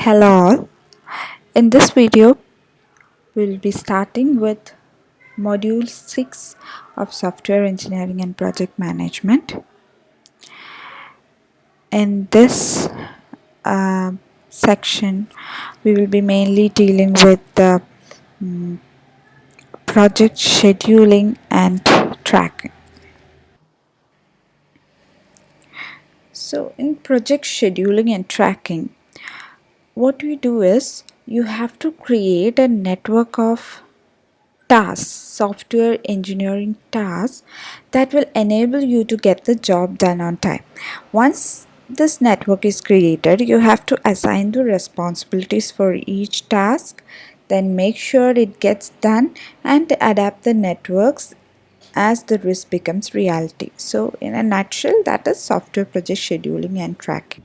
Hello all. In this video, we'll be starting with Module 6 of Software Engineering and Project Management. In this uh, section, we will be mainly dealing with the project scheduling and tracking. So, in project scheduling and tracking, what we do is you have to create a network of tasks, software engineering tasks that will enable you to get the job done on time. Once this network is created, you have to assign the responsibilities for each task, then make sure it gets done and adapt the networks as the risk becomes reality. So, in a nutshell, that is software project scheduling and tracking.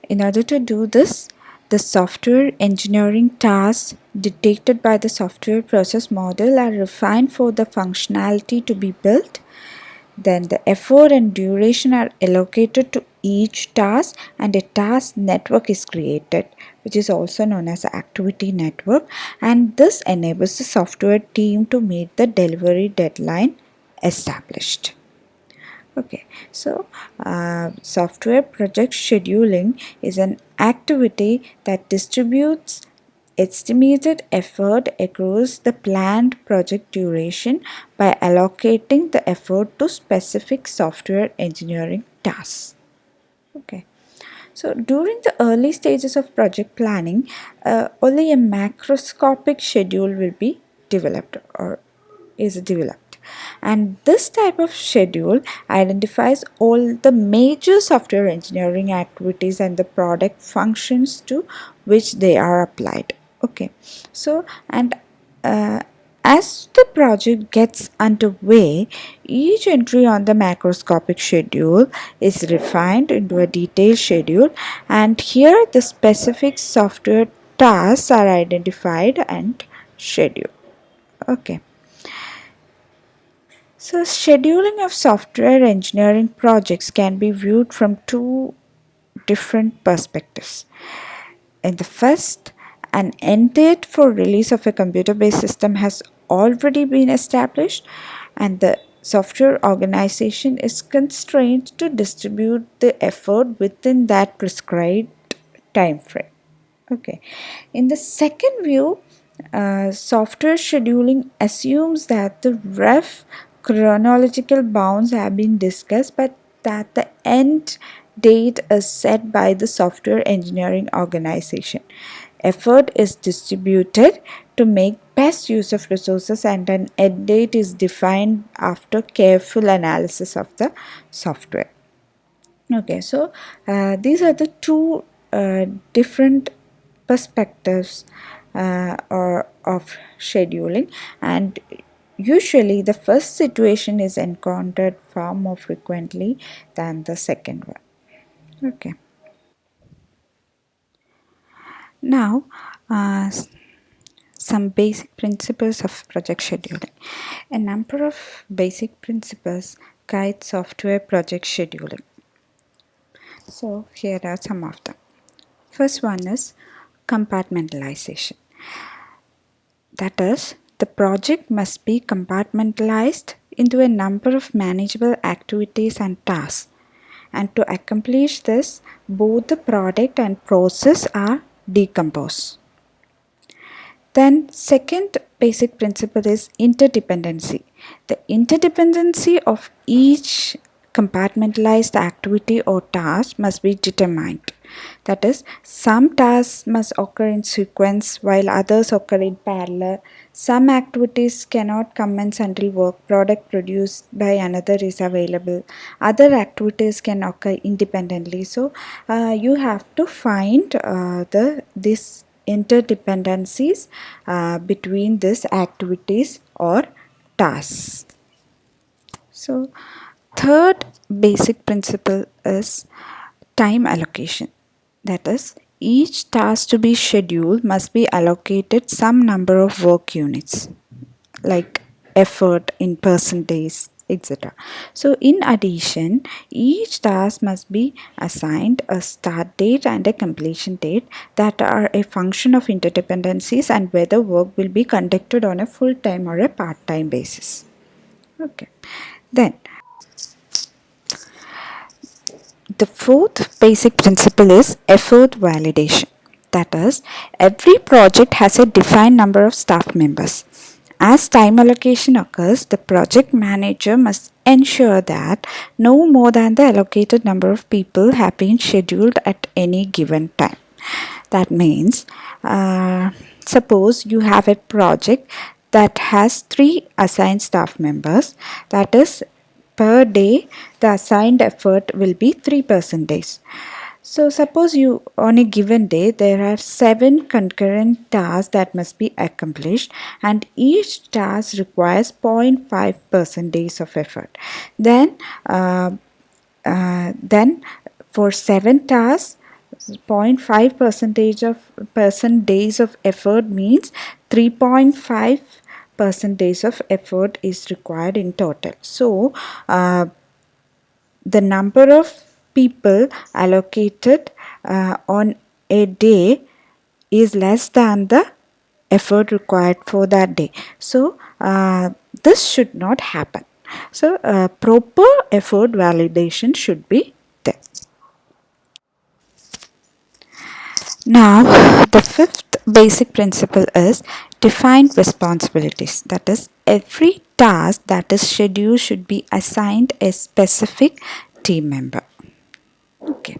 In order to do this, the software engineering tasks detected by the software process model are refined for the functionality to be built. Then the effort and duration are allocated to each task and a task network is created, which is also known as an activity network, and this enables the software team to meet the delivery deadline established. Okay, so software project scheduling is an activity that distributes estimated effort across the planned project duration by allocating the effort to specific software engineering tasks. Okay. So during the early stages of project planning, only a macroscopic schedule will be developed or is developed. And this type of schedule identifies all the major software engineering activities and the product functions to which they are applied. Okay, so and as the project gets underway, each entry on the macroscopic schedule is refined into a detailed schedule, and here the specific software tasks are identified and scheduled. Okay. So, scheduling of software engineering projects can be viewed from two different perspectives. In the first, an end date for release of a computer based system has already been established, and the software organization is constrained to distribute the effort within that prescribed time frame. Okay. In the second view, software scheduling assumes that the rough chronological bounds have been discussed, but that the end date is set by the software engineering organization. Effort is distributed to make best use of resources, and an end date is defined after careful analysis of the software. Okay, so these are the two different perspectives or of scheduling, and usually the first situation is encountered far more frequently than the second one. Okay, now some basic principles of project scheduling. A number of basic principles guide software project scheduling. So here are some of them. First one is compartmentalization. That is, the project must be compartmentalized into a number of manageable activities and tasks. And to accomplish this, both the product and process are decomposed. Then, second basic principle is interdependency. The interdependency of each compartmentalized activity or task must be determined. That is, some tasks must occur in sequence while others occur in parallel. Some activities cannot commence until work product produced by another is available. Other activities can occur independently. So, you have to find this interdependencies between these activities or tasks. So, third basic principle is time allocation. That is, each task to be scheduled must be allocated some number of work units, like effort in percentage, etc. So in addition, each task must be assigned a start date and a completion date that are a function of interdependencies and whether work will be conducted on a full-time or a part-time basis. Okay. Then the fourth basic principle is effort validation. That is, every project has a defined number of staff members. As time allocation occurs, the project manager must ensure that no more than the allocated number of people have been scheduled at any given time. That means, suppose you have a project that has 3 assigned staff members, that is, per day the assigned effort will be 3%. So suppose you on a given day there are 7 concurrent tasks that must be accomplished and each task requires 0.5 percentage of effort. Then for 7 tasks, 0.5 percentage of percent days of effort means 3.5 percentage of effort is required in total. So the number of people allocated on a day is less than the effort required for that day. So this should not happen. So proper effort validation should be there. Now, the fifth basic principle is defined responsibilities. That is, every task that is scheduled should be assigned a specific team member. Okay.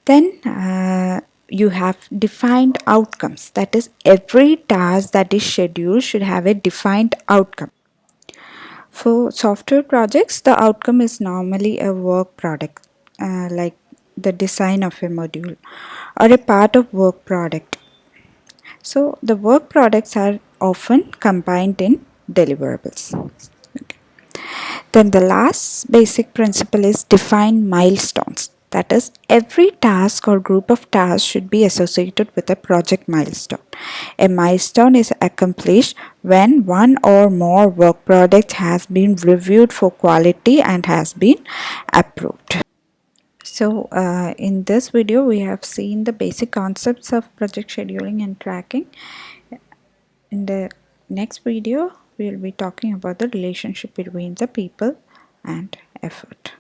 Then you have defined outcomes. That is, every task that is scheduled should have a defined outcome. For software projects, the outcome is normally a work product, like the design of a module or a part of work product. So the work products are often combined in deliverables. Okay. Then the last basic principle is define milestones. That is, every task or group of tasks should be associated with a project milestone. A milestone is accomplished when one or more work product has been reviewed for quality and has been approved. So in this video we have seen the basic concepts of project scheduling and tracking. In the next video we will be talking about the relationship between the people and effort.